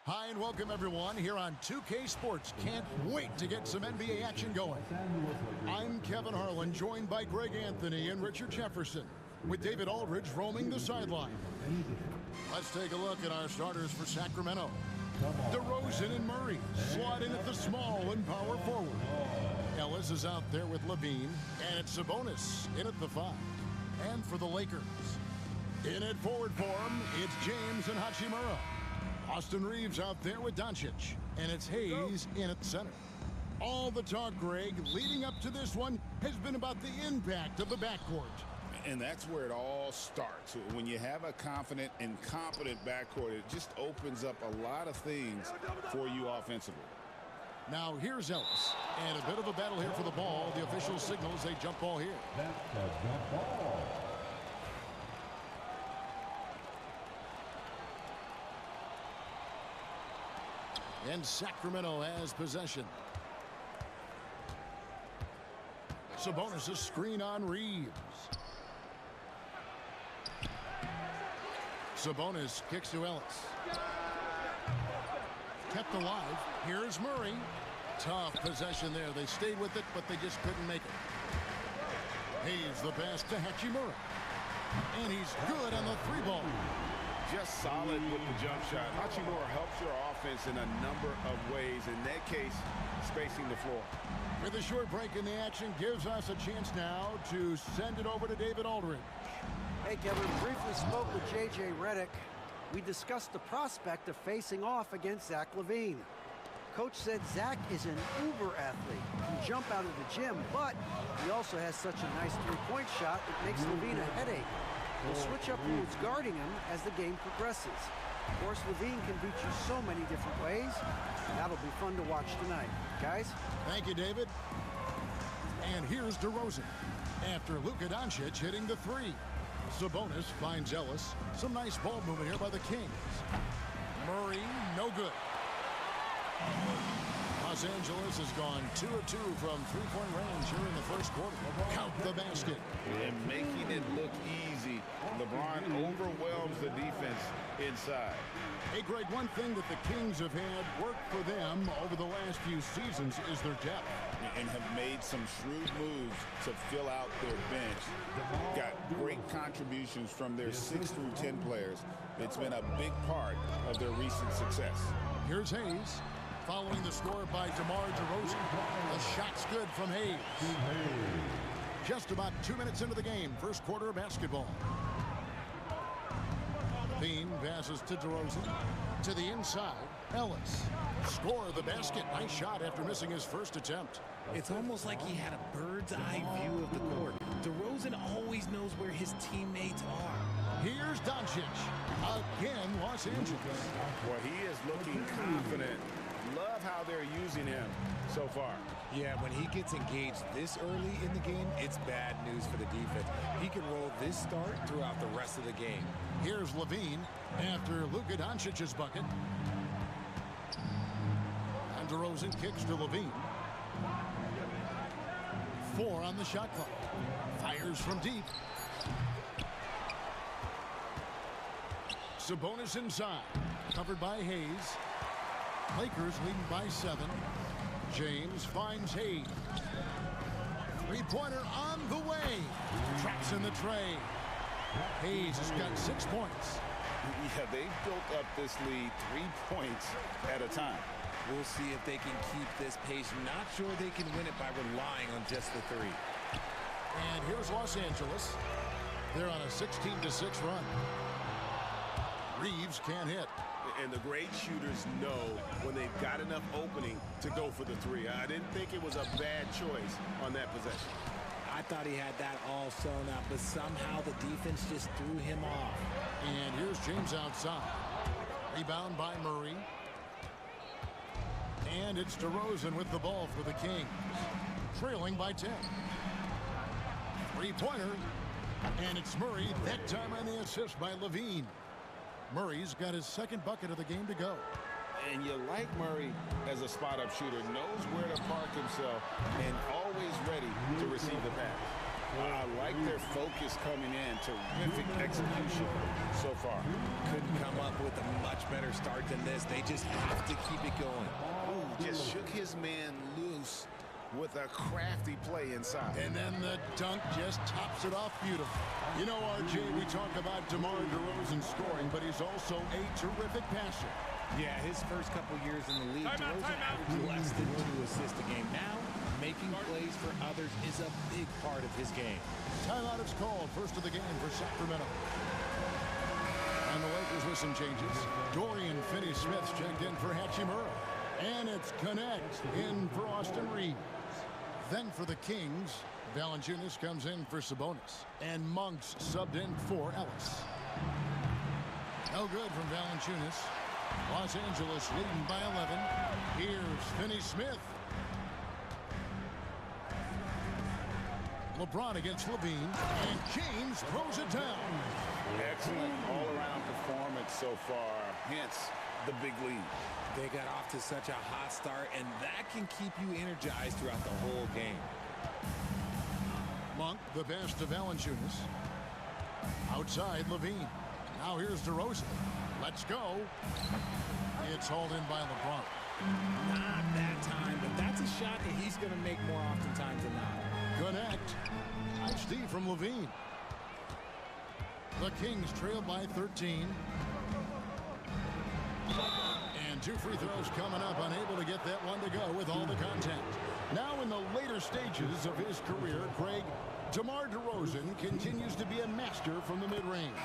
Hi and welcome everyone here on 2K Sports. Can't wait to get some NBA action going. I'm Kevin Harlan, joined by Greg Anthony and Richard Jefferson, with David Aldridge roaming the sideline. Let's take a look at our starters for Sacramento. DeRozan and Murray slot in at the small and power forward. Ellis is out there with Levine, and it's Sabonis in at the 5. And for the Lakers, in at forward form, it's James and Hachimura. Austin Reeves out there with Doncic, and it's Hayes in at center. All the talk, Greg, leading up to this one has been about the impact of the backcourt. And that's where it all starts. When you have a confident and competent backcourt, it just opens up a lot of things for you offensively. Now here's Ellis, and a bit of a battle here for the ball. The official signals a jump ball here. That's a jump ball. And Sacramento has possession. Sabonis a screen on Reeves. Sabonis kicks to Ellis. Kept alive. Here's Murray. Tough possession there. They stayed with it, but they just couldn't make it. Hayes the pass to Hachimura. And he's good on the 3-ball. Just solid with the jump shot. Hachimura helps your offense in a number of ways. In that case, spacing the floor. With a short break in the action, gives us a chance now to send it over to David Aldridge. Hey, Kevin, briefly spoke with J.J. Redick. We discussed the prospect of facing off against Zach LaVine. Coach said Zach is an uber athlete, can jump out of the gym, but he also has such a nice three-point shot that makes LaVine a headache. We'll switch up who's guarding him as the game progresses. Of course, LaVine can beat you so many different ways. That'll be fun to watch tonight. Guys? Thank you, David. And here's DeRozan after Luka Doncic hitting the 3. Sabonis finds Ellis. Some nice ball movement here by the Kings. Murray, no good. Los Angeles has gone 2 of 2 from three-point range here in the first quarter. Count the basket. And making it look easy. LeBron overwhelms the defense inside. Hey, Greg, one thing that the Kings have had work for them over the last few seasons is their depth. And have made some shrewd moves to fill out their bench. Got great contributions from their 6 through 10 players. It's been a big part of their recent success. Here's Hayes. Following the score by DeMar DeRozan. The shot's good from Hayes. Just about 2 minutes into the game, first quarter of basketball. Bean passes to DeRozan. To the inside, Ellis. Score the basket. Nice shot after missing his first attempt. It's almost like he had a bird's eye view of the court. DeRozan always knows where his teammates are. Here's Doncic. Again, Los Angeles. Well, he is looking confident. Love how they're using him so far. Yeah, when he gets engaged this early in the game, it's bad news for the defense. He can roll this start throughout the rest of the game. Here's Levine after Luka Doncic's bucket. And DeRozan kicks to Levine. 4 on the shot clock. Fires from deep. Sabonis inside. Covered by Hayes. Lakers leading by 7. James finds Hayes. Three-pointer on the way. Traps in the tray. Hayes has got 6 points. Yeah, they've built up this lead 3 points at a time. We'll see if they can keep this pace. Not sure they can win it by relying on just the 3. And here's Los Angeles. They're on a 16-6 run. Reeves can't hit. And the great shooters know when they've got enough opening to go for the 3. I didn't think it was a bad choice on that possession. I thought he had that all sewn up, but somehow the defense just threw him off. And here's James outside. Rebound by Murray. And it's DeRozan with the ball for the Kings. Trailing by 10. Three-pointer. And it's Murray, that time on the assist by Levine. Murray's got his second bucket of the game to go. And you like Murray as a spot-up shooter, knows where to park himself, and always ready to receive the pass. I like their focus coming in. Terrific execution so far. Couldn't come up with a much better start than this. They just have to keep it going. Ooh, just shook his man loose with a crafty play inside. And then the dunk just tops it off beautiful. You know, RJ, we talk about DeMar DeRozan scoring, but he's also a terrific passer. Yeah, his first couple years in the league, DeRozan averaged less than 2 assists a game. Now, making plays for others is a big part of his game. Timeout is called. First of the game for Sacramento. And the Lakers with some changes. Dorian Finney-Smith checked in for Hachimura. And it's Connect in for Austin Reeves. Then for the Kings, Valanciunas comes in for Sabonis. And Monks subbed in for Ellis. No good from Valanciunas. Los Angeles leading by 11. Here's Finney-Smith. LeBron against Levine. And James throws it down. Excellent all-around performance so far. Hence, the big lead. They got off to such a hot start, and that can keep you energized throughout the whole game. Monk, the pass to Valanciunas. Outside, Levine. Now here's DeRozan. Let's go. It's hauled in by LeBron. Not that time, but that's a shot that he's going to make more oftentimes than not. Connect. Nice D from Levine. The Kings trail by 13. And 2 free throws coming up, unable to get that one to go with all the contact. Now in the later stages of his career, Craig, DeMar DeRozan continues to be a master from the mid-range.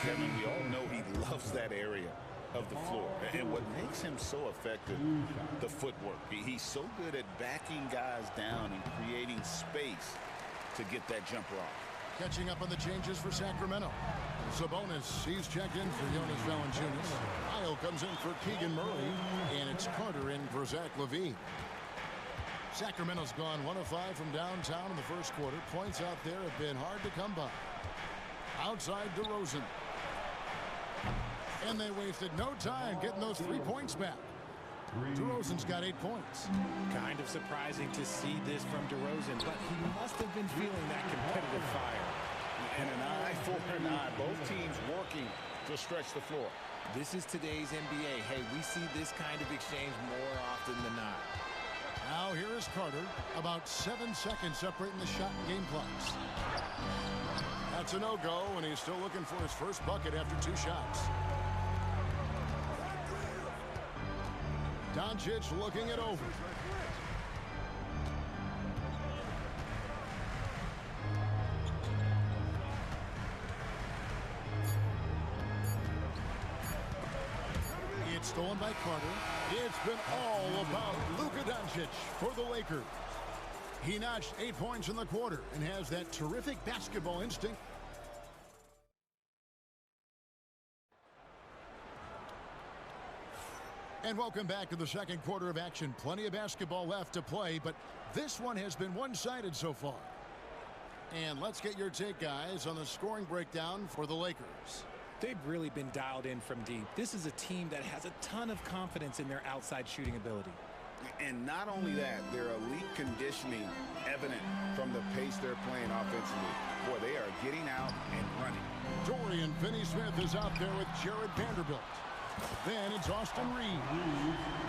Kevin, we all know he loves that area of the floor. And what makes him so effective, the footwork. He's so good at backing guys down and creating space to get that jumper off. Catching up on the changes for Sacramento. Sabonis, he's checked in for Jonas Valanciunas. Kyle comes in for Keegan Murray. And it's Carter in for Zach LaVine. Sacramento's gone 1 of 5 from downtown in the first quarter. Points out there have been hard to come by. Outside DeRozan. And they wasted no time getting those 3 points back. DeRozan's got 8 points. Kind of surprising to see this from DeRozan, but he must have been feeling that competitive fire. And an eye for an eye. Both teams working to stretch the floor. This is today's NBA. Hey, we see this kind of exchange more often than not. Now here is Carter. About 7 seconds separating the shot and game clocks. That's a no-go, and he's still looking for his first bucket after 2 shots. Doncic looking it over. It's stolen by Carter. It's been all about Luka Doncic for the Lakers. He notched 8 points in the quarter and has that terrific basketball instinct. And welcome back to the second quarter of action. Plenty of basketball left to play, but this one has been one-sided so far. And let's get your take, guys, on the scoring breakdown for the Lakers. They've really been dialed in from deep. This is a team that has a ton of confidence in their outside shooting ability. And not only that, their elite conditioning evident from the pace they're playing offensively. Boy, they are getting out and running. Dorian Finney-Smith is out there with Jared Vanderbilt. Then it's Austin Reeves.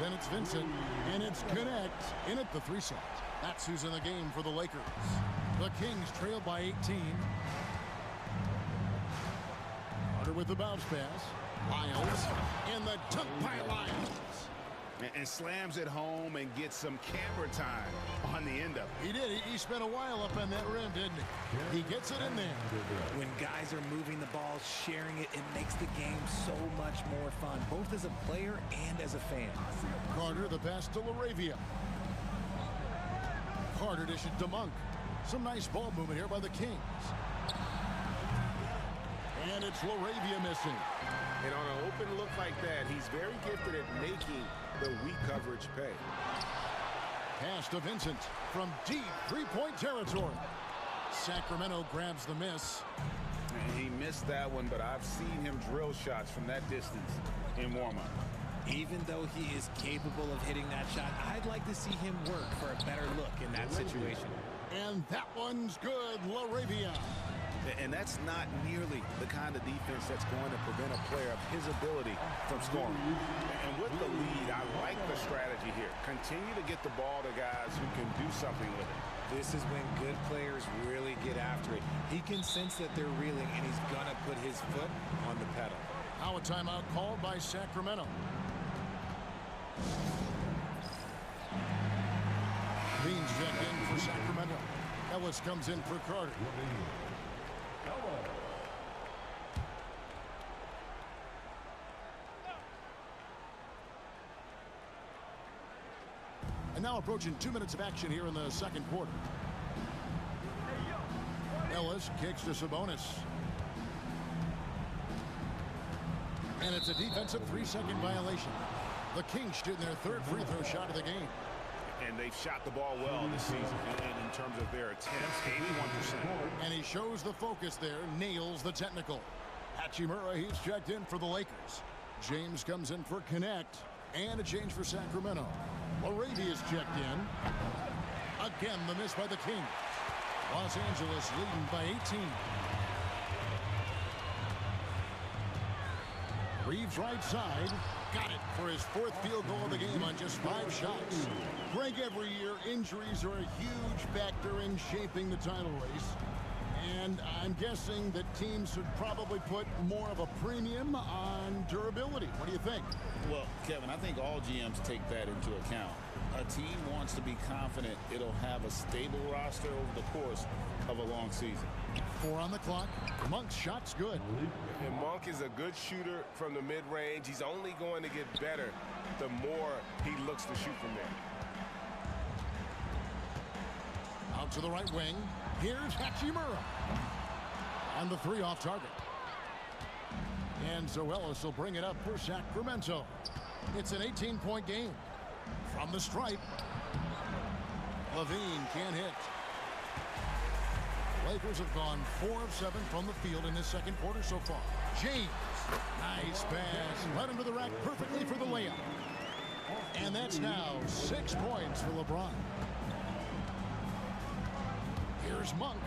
Then it's Vincent. And it's Connect in at the 3 set. That's who's in the game for the Lakers. The Kings trail by 18. Carter with the bounce pass. Lyles in the dunk by Lyles. And slams it home and gets some camera time on the end of it. He did. He spent a while up on that rim, didn't he? He gets it in there. When guys are moving the ball, sharing it, it makes the game so much more fun, both as a player and as a fan. Carter, the pass to LaRavia. Carter dishes to Monk. Some nice ball movement here by the Kings. And it's LaRavia missing. And on an open look like that, he's very gifted at making the weak coverage pay. Pass to Vincent from deep three-point territory. Sacramento grabs the miss. And he missed that one, but I've seen him drill shots from that distance in warm-up. Even though he is capable of hitting that shot, I'd like to see him work for a better look in that situation. And that one's good, LaRavia. And that's not nearly the kind of defense that's going to prevent a player of his ability from scoring. And with the lead, I like the strategy here. Continue to get the ball to guys who can do something with it. This is when good players really get after it. He can sense that they're reeling, and he's going to put his foot on the pedal. Now a timeout called by Sacramento. Beans checked in for Sacramento. Ellis comes in for Carter. And now approaching 2 minutes of action here in the second quarter. Ellis kicks to Sabonis. And it's a defensive 3-second violation. The Kings shooting their third free throw shot of the game. And they've shot the ball well this season in terms of their attempts, 81%. And he shows the focus there, nails the technical. Hachimura, he's checked in for the Lakers. James comes in for Connect. And a change for Sacramento. LaRavia's checked in. Again, the miss by the Kings. Los Angeles leading by 18. Reeves right side. Got it for his fourth field goal of the game on just 5 shots. Greg, every year, injuries are a huge factor in shaping the title race. And I'm guessing that teams should probably put more of a premium on durability. What do you think? Well, Kevin, I think all GMs take that into account. A team wants to be confident it'll have a stable roster over the course of a long season. 4 on the clock. Monk's shot's good. And Monk is a good shooter from the mid-range. He's only going to get better the more he looks to shoot from there. Out to the right wing. Here's Hachimura. And the 3 off target. And so Ellis will bring it up for Sacramento. It's an 18-point game. From the stripe. Levine can't hit. Lakers have gone 4 of 7 from the field in this second quarter so far. James. Nice pass. Led him to the rack perfectly for the layup. And that's now 6 points for LeBron. Here's Monk.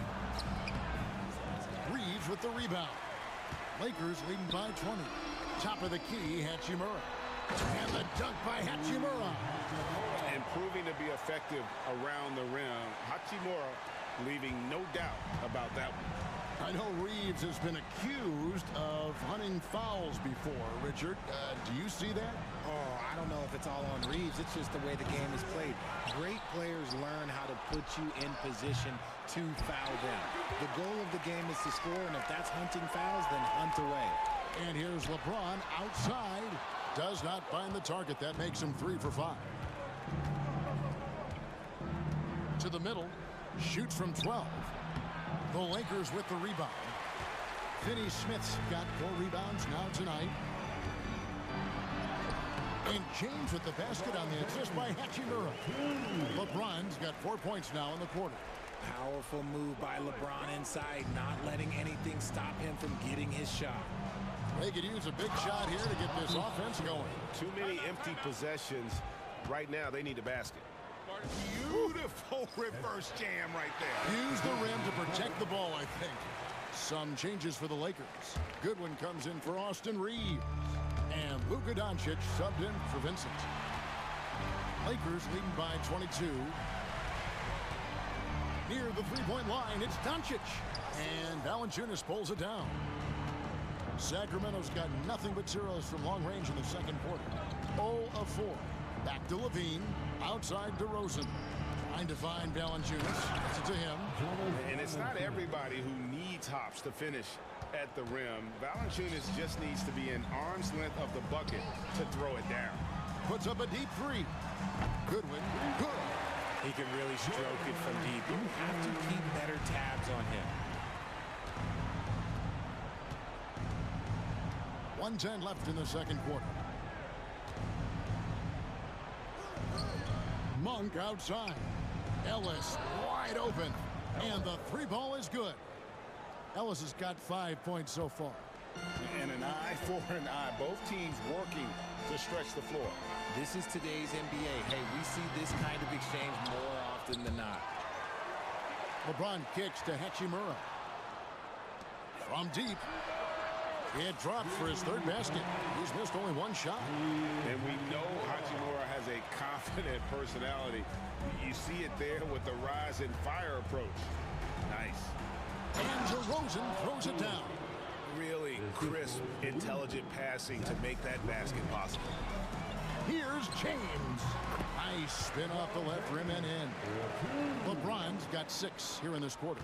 Reeves with the rebound. Lakers leading by 20. Top of the key, Hachimura. And the dunk by Hachimura. And proving to be effective around the rim. Hachimura leaving no doubt about that one. I know Reeves has been accused of hunting fouls before, Richard. Do you see that? Oh, I don't know if it's all on Reeves. It's just the way the game is played. Great players learn how to put you in position to foul them. The goal of the game is to score, and if that's hunting fouls, then hunt away. And here's LeBron outside. Does not find the target. That makes him 3 for 5. To the middle. Shoots from 12. The Lakers with the rebound. Finney Smith's got 4 rebounds now tonight. And James with the basket on the assist by Hachimura. LeBron's got 4 points now in the quarter. Powerful move by LeBron inside, not letting anything stop him from getting his shot. They could use a big shot here to get this offense going. Too many empty possessions. Right now, they need a basket. Beautiful reverse jam right there. Use the rim to protect the ball, I think. Some changes for the Lakers. Goodwin comes in for Austin Reeves. And Luka Doncic subbed in for Vincent. Lakers leading by 22. Near the three-point line, it's Doncic. And Valanciunas pulls it down. Sacramento's got nothing but zeros from long range in the second quarter. 0 of 4. Back to Levine. Outside DeRozan. Trying to find Valanciunas. Gets it to him. And it's not everybody who needs hops to finish at the rim. Valanciunas just needs to be an arm's length of the bucket to throw it down. Puts up a deep 3. Goodwin. Good. He can really stroke it from deep. You have to keep better tabs on him. 1:10 left in the second quarter. Monk outside. Ellis wide open. And the 3 ball is good. Ellis has got 5 points so far. And an eye for an eye. Both teams working to stretch the floor. This is today's NBA. Hey, we see this kind of exchange more often than not. LeBron kicks to Hachimura. From deep. It drops for his third basket. He's missed only one shot. And we know Hachimura has a confident personality. You see it there with the rise and fire approach. Nice. And DeRozan throws it down. Really crisp, intelligent passing to make that basket possible. Here's James. Nice spin off the left rim and in. LeBron's got 6 here in this quarter.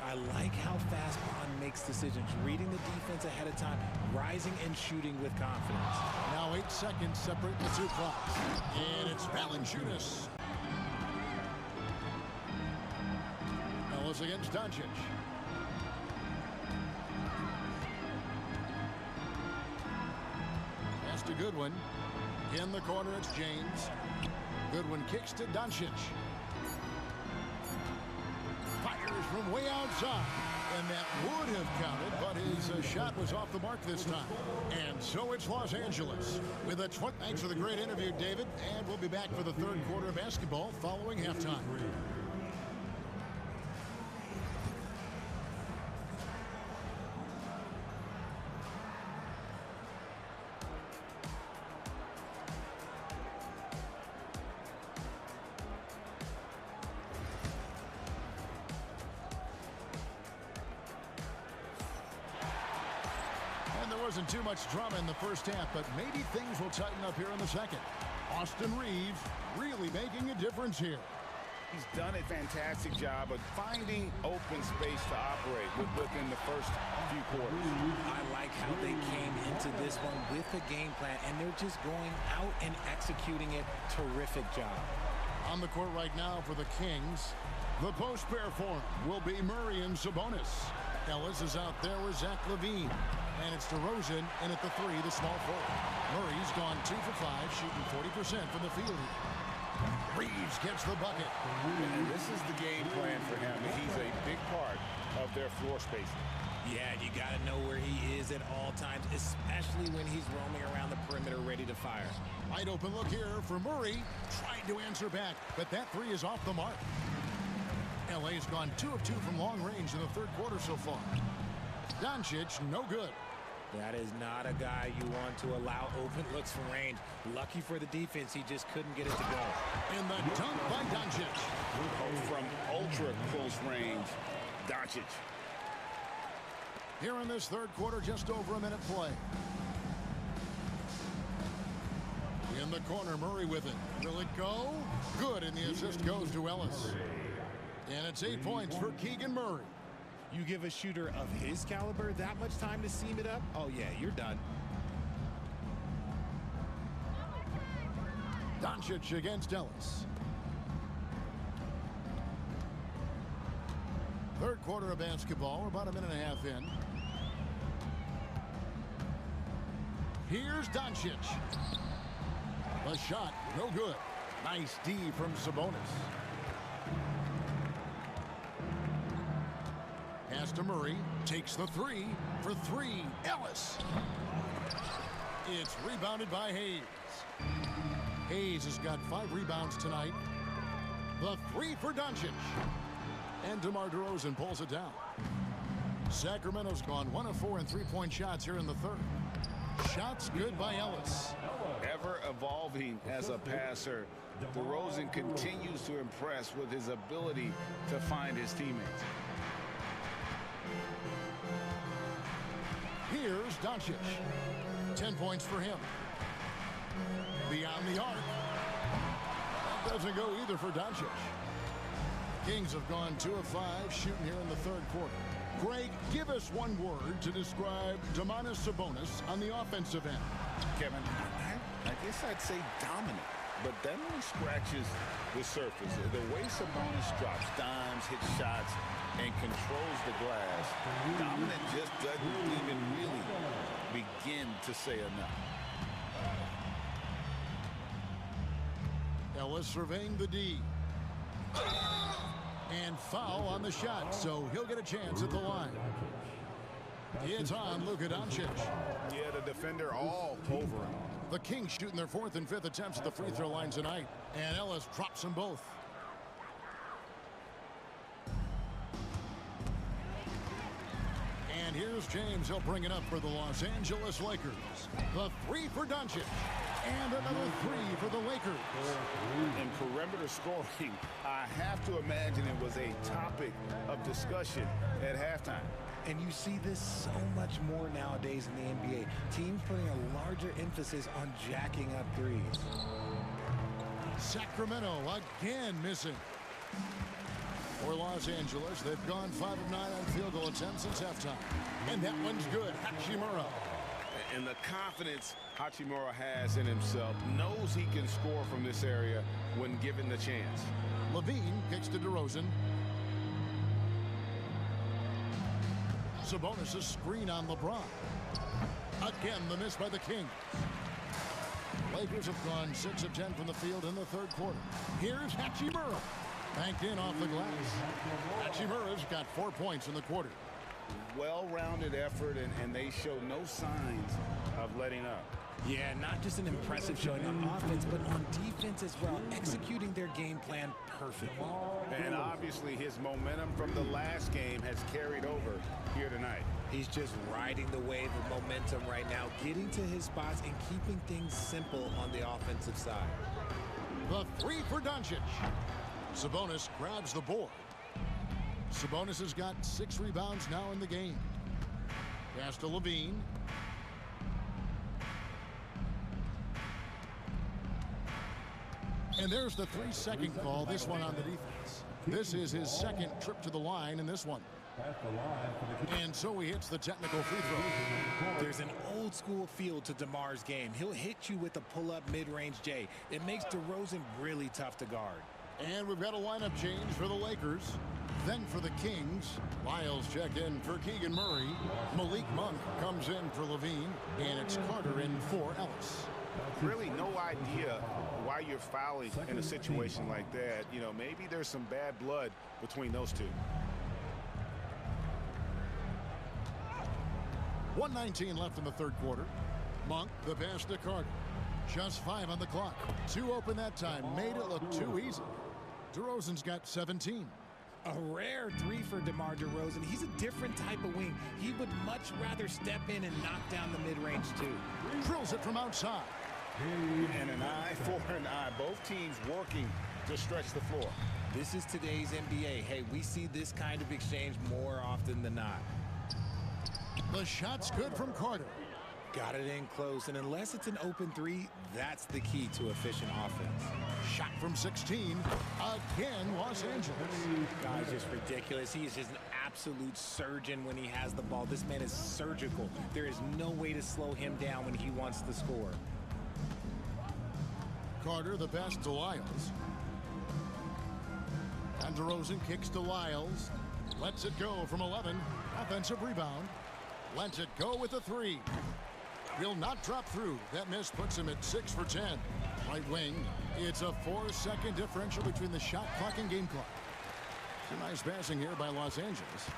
I like how fast Bond makes decisions, reading the defense ahead of time, rising and shooting with confidence. Now 8 seconds separate the two clocks. And it's Valanciunas. Ellis against Doncic. Pass to Goodwin. In the corner, it's James. Goodwin kicks to Doncic. Fires from way outside. And that would have counted, but his shot was off the mark this time. And so it's Los Angeles. With a thanks for the great interview, David. And we'll be back for the third quarter of basketball following halftime. Wasn't too much drama in the first half, but maybe things will tighten up here in the second. Austin Reeves really making a difference here. He's done a fantastic job of finding open space to operate within the first few quarters. I like how they came into this one with a game plan, and they're just going out and executing it. Terrific job. On the court right now for the Kings, the post pair form will be Murray and Sabonis. Ellis is out there with Zach LaVine. And it's DeRozan in at the 3, the small forward. Murray's gone 2 for 5, shooting 40% from the field. Reeves gets the bucket. And this is the game plan for him. He's a big part of their floor spacing. Yeah, you got to know where he is at all times, especially when he's roaming around the perimeter ready to fire. Wide open look here for Murray. Trying to answer back, but that 3 is off the mark. LA's gone 2 of 2 from long range in the third quarter so far. Doncic, no good. That is not a guy you want to allow open looks from range. Lucky for the defense, he just couldn't get it to go. And the dunk by Doncic. From ultra close range, Doncic. Here in this third quarter, just over a minute play. In the corner, Murray with it. Will it go? Good, and the assist goes to Ellis. And it's 8 points for Keegan Murray. You give a shooter of his caliber that much time to seam it up? Oh, yeah, you're done. Doncic against Ellis. Third quarter of basketball. We're about a minute and a half in. Here's Doncic. The shot, no good. Nice D from Sabonis. Pass to Murray, takes the 3 for 3. Ellis. It's rebounded by Hayes. Hayes has got 5 rebounds tonight. The 3 for Doncic. And DeMar DeRozan pulls it down. Sacramento's gone 1 of 4 in 3-point shots here in the third. Shots good by Ellis. Ever evolving as a passer, DeRozan continues to impress with his ability to find his teammates. Here's Doncic. 10 points for him. Beyond the arc. That doesn't go either for Doncic. Kings have gone 2 of 5 shooting here in the third quarter. Greg, give us one word to describe Domantas Sabonis on the offensive end. Kevin, I guess I'd say dominant, but that only scratches the surface. The way Sabonis drops dimes, hits shots, and controls the glass, dominant just doesn't even really begin to say enough. Ellis surveying the D. And foul on the shot, so he'll get a chance at the line. It's on Luka Doncic. Yeah, the defender all over him. The Kings shooting their 4th and 5th attempts at the free throw line tonight. And Ellis drops them both. And here's James. He'll bring it up for the Los Angeles Lakers. The three for Doncic. And another three for the Lakers. In perimeter scoring, I have to imagine it was a topic of discussion at halftime. And you see this so much more nowadays in the NBA. Teams putting a larger emphasis on jacking up threes. Sacramento again missing. For Los Angeles, they've gone 5 of 9 on field goal attempts since halftime. And that one's good. Hachimura. And the confidence Hachimura has in himself, knows he can score from this area when given the chance. Levine kicks to DeRozan. Sabonis' screen on LeBron. Again, the miss by the Kings. Lakers have gone 6 of 10 from the field in the third quarter. Here's Hachimura. Banked in off the glass. Hachimura's got 4 points in the quarter. Well-rounded effort, and they show no signs of letting up. Yeah, not just an impressive showing on offense, but on defense as well, executing their game plan perfectly. And obviously his momentum from the last game has carried over here tonight. He's just riding the wave of momentum right now, getting to his spots and keeping things simple on the offensive side. The three for Doncic. Sabonis grabs the board. Sabonis has got 6 rebounds now in the game. Pass to Levine. And there's the 3-second call, this one on the defense. This is his second trip to the line in this one. And so he hits the technical free throw. There's an old school feel to DeMar's game. He'll hit you with a pull-up mid-range J. It makes DeRozan really tough to guard. And we've got a lineup change for the Lakers. Then for the Kings, Lyles check in for Keegan Murray. Malik Monk comes in for Levine. And it's Carter in for Ellis. Really no idea why you're fouling in a situation like that. You know, maybe there's some bad blood between those two. 1:19 left in the third quarter. Monk, the pass to Carter. Just 5 on the clock. 2 open that time. Made it look too easy. DeRozan's got 17. A rare 3 for DeMar DeRozan. He's a different type of wing. He would much rather step in and knock down the mid-range too. Drills it from outside. And an eye for an eye. Both teams working to stretch the floor. This is today's NBA. Hey, we see this kind of exchange more often than not. The shot's good from Carter. Got it in close, and unless it's an open 3, that's the key to efficient offense. Shot from 16. Again, Los Angeles. Guy's just ridiculous. He is just an absolute surgeon when he has the ball. This man is surgical. There is no way to slow him down when he wants to score. Carter, the pass to Lyles. And DeRozan kicks to Lyles. Lets it go from 11. Offensive rebound. Lets it go with a 3. Will not drop through. That miss puts him at 6 for 10. Right wing. It's a 4-second differential between the shot clock and game clock. Some nice passing here by Los Angeles.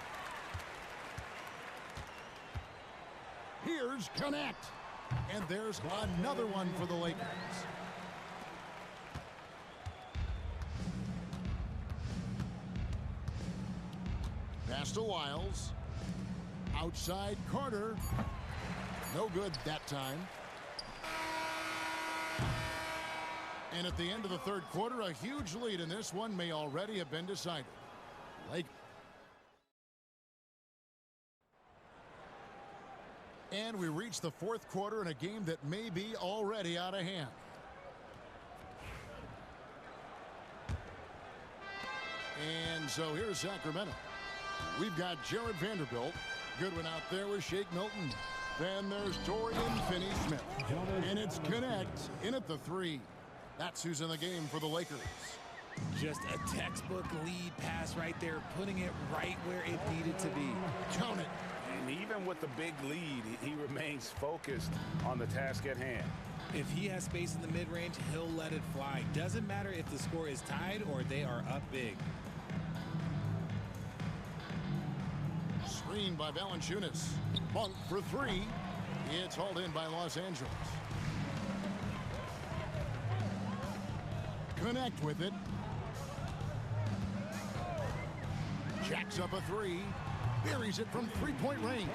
Here's Connect. And there's another one for the Lakers. Pass to Lyles. Outside Carter. No good that time. And at the end of the third quarter, a huge lead in this one may already have been decided. And we reach the fourth quarter in a game that may be already out of hand. And so here's Sacramento. We've got Jared Vanderbilt. Goodwin out there with Shake Milton. Then there's Dorian Finney-Smith. And it's Connect in at the 3. That's who's in the game for the Lakers. Just a textbook lead pass right there, putting it right where it needed to be. Count it. And even with the big lead, he remains focused on the task at hand. If he has space in the mid-range, he'll let it fly. Doesn't matter if the score is tied or they are up big. Screen by Valanciunas. Monk for 3. It's hauled in by Los Angeles. Connect with it. Jacks up a 3. buries it from three-point range.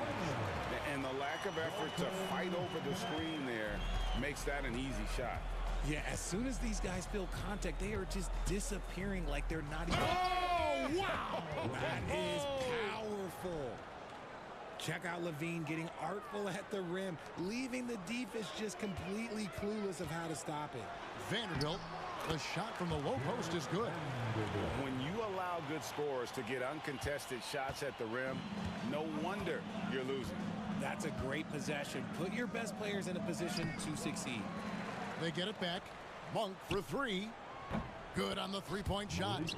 And the lack of effort to fight over the screen there makes that an easy shot. Yeah, as soon as these guys feel contact, they are just disappearing like they're not even... Oh, wow! That is powerful. Check out Levine getting artful at the rim, leaving the defense just completely clueless of how to stop it. Vanderbilt, the shot from the low post is good. When you allow good scorers to get uncontested shots at the rim, no wonder you're losing. That's a great possession. Put your best players in a position to succeed. They get it back. Monk for three. Good on the three-point shot.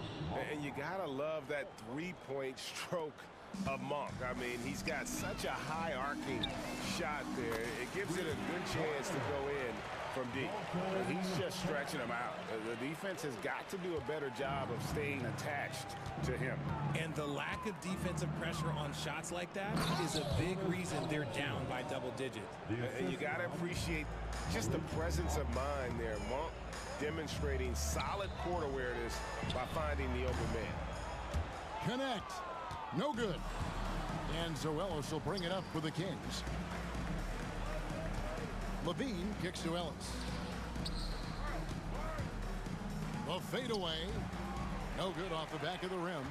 And you gotta love that three-point stroke of Monk. I mean, he's got such a high arcing shot there. It gives it a good chance to go in from deep. He's just stretching them out. The defense has got to do a better job of staying attached to him. And the lack of defensive pressure on shots like that is a big reason they're down by double digits. And you gotta appreciate just the presence of mind there. Monk demonstrating solid court awareness by finding the open man. Connect. No good. And Zoelos will bring it up for the Kings. Levine kicks to Ellis. The fadeaway. No good off the back of the rim.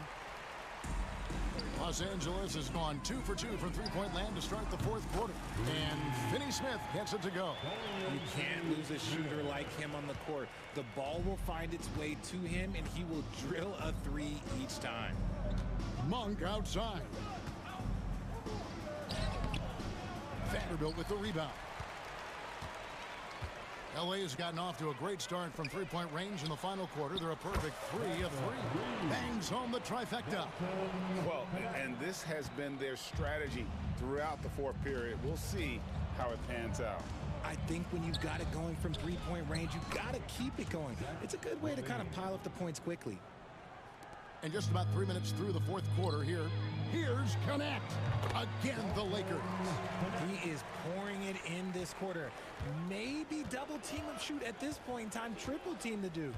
Los Angeles has gone 2 for 2 from three-point land to start the fourth quarter. And Finney Smith gets it to go. You can't lose a shooter like him on the court. The ball will find its way to him, and he will drill a three each time. Monk outside. Vanderbilt with the rebound. LA has gotten off to a great start from three-point range in the final quarter. They're a perfect 3 of 3. Bangs home the trifecta. Well, and this has been their strategy throughout the fourth period. We'll see how it pans out. I think when you've got it going from three-point range, you've got to keep it going. It's a good way to kind of pile up the points quickly. And just about 3 minutes through the fourth quarter here. Here's Connect. Again, the Lakers. He is pouring it in this quarter. Maybe double team him shoot at this point in time. Triple team the Duke.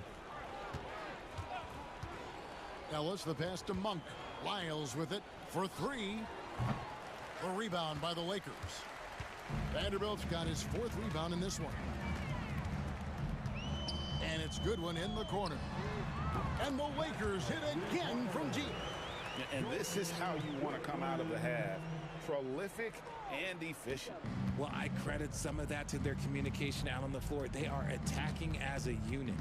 Ellis, the pass to Monk. Lyles with it for three. A rebound by the Lakers. Vanderbilt's got his fourth rebound in this one. And it's good one in the corner. And the Lakers hit again from deep. And this is how you want to come out of the half. Prolific and efficient. Well, I credit some of that to their communication out on the floor. They are attacking as a unit.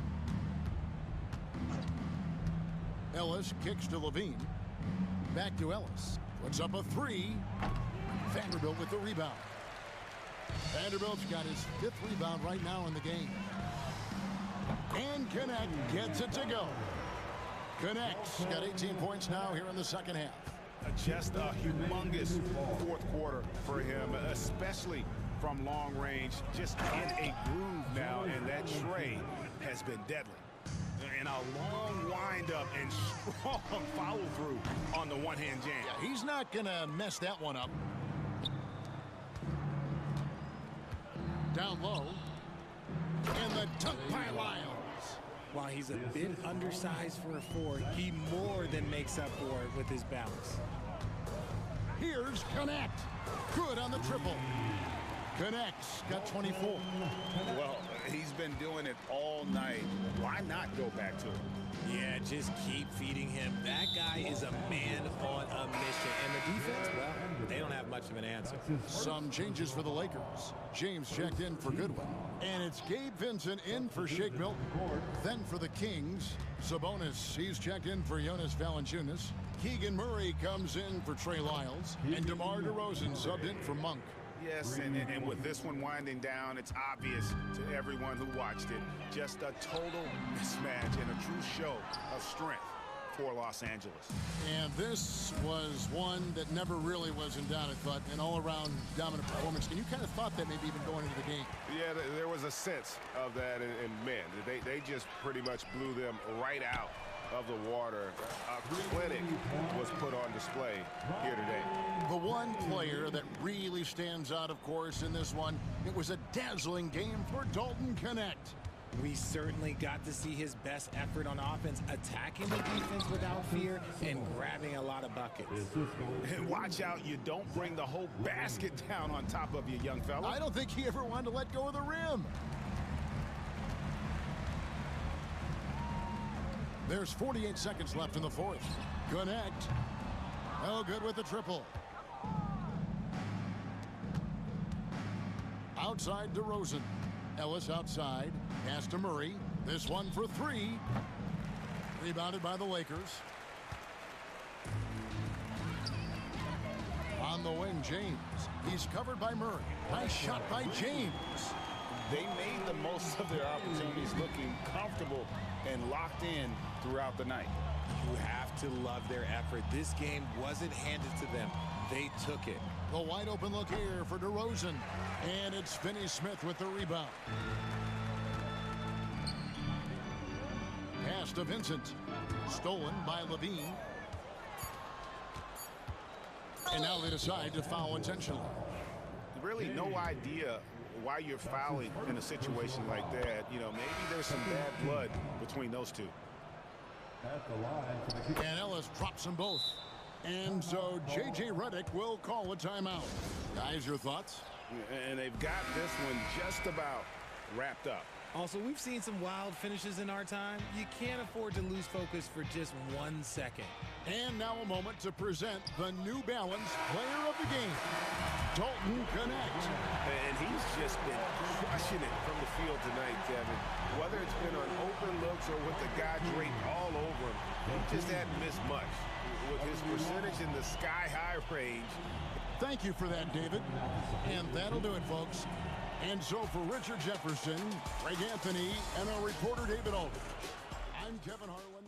Ellis kicks to Levine. Back to Ellis. Puts up a three. Vanderbilt with the rebound. Vanderbilt's got his fifth rebound right now in the game. And Connect gets it to go. Connect's got 18 points now here in the second half. Just a humongous fourth quarter for him, especially from long range. Just in a groove now, and that tray has been deadly. And a long windup and strong follow-through on the one-hand jam. Yeah, he's not going to mess that one up. Down low. And the dunk by Lyles. While he's a bit undersized for a 4, he more than makes up for it with his bounce. Here's Connect. Good on the triple. Connect's got 24. Well, he's been doing it all night. Why not go back to it? Yeah, just keep feeding him. That guy is a man on a mission. And the defense, well, they don't have much of an answer. Some changes for the Lakers. James checked in for Goodwin. And it's Gabe Vincent in for Shake Milton. Then for the Kings, Sabonis, he's checked in for Jonas Valanciunas. Keegan Murray comes in for Trey Lyles. And DeMar DeRozan subbed in for Monk. Yes, and with this one winding down, it's obvious to everyone who watched it. Just a total mismatch and a true show of strength for Los Angeles. And this was one that never really was in doubt, I thought, an all-around dominant performance. And you kind of thought that maybe even going into the game. Yeah, there was a sense of that, and man, they just pretty much blew them right out of the water. A clinic was put on display here today. The one player that really stands out, of course, in this one, it was a dazzling game for Dalton Connect. We certainly got to see his best effort on offense, attacking the defense without fear and grabbing a lot of buckets. And watch out, you don't bring the whole basket down on top of you, young fella. I don't think he ever wanted to let go of the rim. There's 48 seconds left in the fourth. Connect. Oh, good with the triple. Outside DeRozan. Ellis outside. Pass to Murray. This one for three. Rebounded by the Lakers. On the wing, James. He's covered by Murray. Nice shot by James. They made the most of their opportunities, looking comfortable and locked in throughout the night. You have to love their effort. This game wasn't handed to them. They took it. The wide open look here for DeRozan. And it's Finney-Smith with the rebound. Pass to Vincent. Stolen by Levine. And now they decide to foul intentionally. Really no idea why you're fouling in a situation like that. You know, maybe there's some bad blood between those two. At the line for the And Ellis drops them both. And so J.J. Redick will call a timeout. Guys, your thoughts? And they've got this one just about wrapped up. Also, we've seen some wild finishes in our time. You can't afford to lose focus for just 1 second. And now a moment to present the New Balance Player of the Game, Dalton Knecht. And he's just been crushing it from the field tonight, Kevin. Whether it's been on open looks or with the guy draped all over him, he just hadn't missed much. With his percentage in the sky-high range. Thank you for that, David. And that'll do it, folks. And so for Richard Jefferson, Greg Anthony, and our reporter David Aldridge, I'm Kevin Harlan.